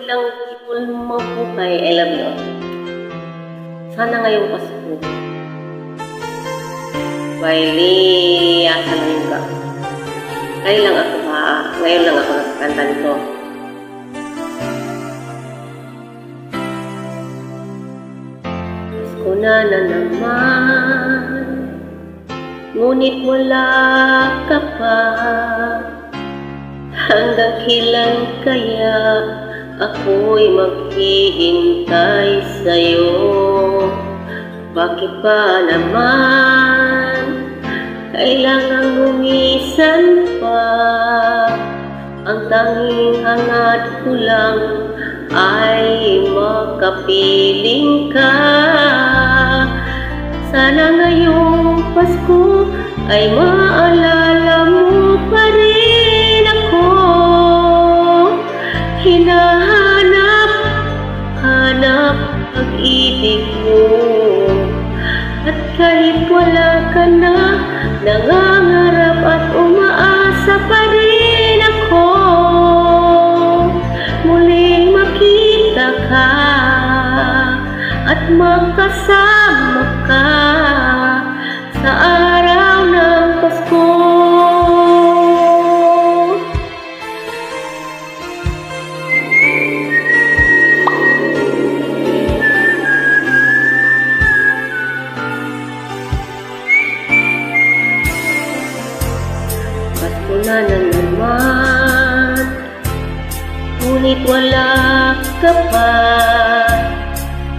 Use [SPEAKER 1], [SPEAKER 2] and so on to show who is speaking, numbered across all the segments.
[SPEAKER 1] bilang people mabuhay, I love you. Sana ngayong Pasko, Wiley, asa lang ka. Ngayon lang ako nagkanta nito. Pasko na naman, ngunit wala ka pa. Hanggang kailan kaya ako'y maghihintay sa'yo? Bakit ba naman kailangan lumisan pa? Ang tanging hangad ko lang ay makapiling ka. Sana ngayong Pasko ay maalala mo pa rin ako. Hinahanap pag-ibig mo. At kahit wala ka na, nangangarap at umaasa pa rin ako. Muling makita ka at magkasama ka sa araw ng Pasko. Pasko na naman, ngunit wala ka pa.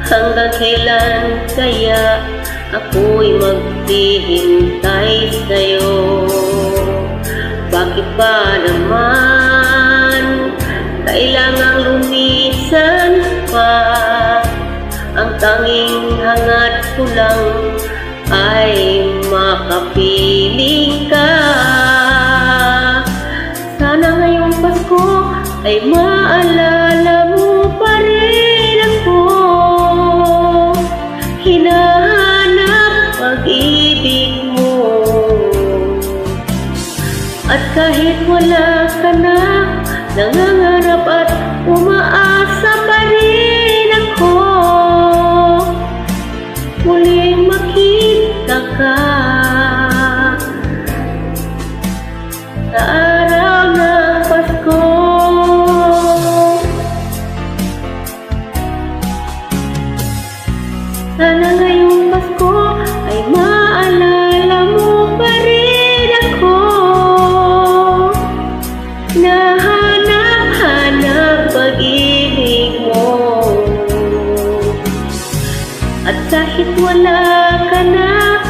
[SPEAKER 1] Hanggang kailan kaya ako'y maghihintay sa'yo? Bakit ba naman kailangang lumisan pa? Ang tanging hangad ko lang ay makapiling ka. Sana ngayong Pasko ay maalala mo pa rin ako. Hinahanap pag-ibig mo. At kahit wala ka na, nangangarap at umaasa pa rin ako. Muling makita ka sa araw ng Pasko. Sana ngayong Pasko ay maalala mo pa rin ako. Nahanap pag-ibig mo. At kahit wala ka na,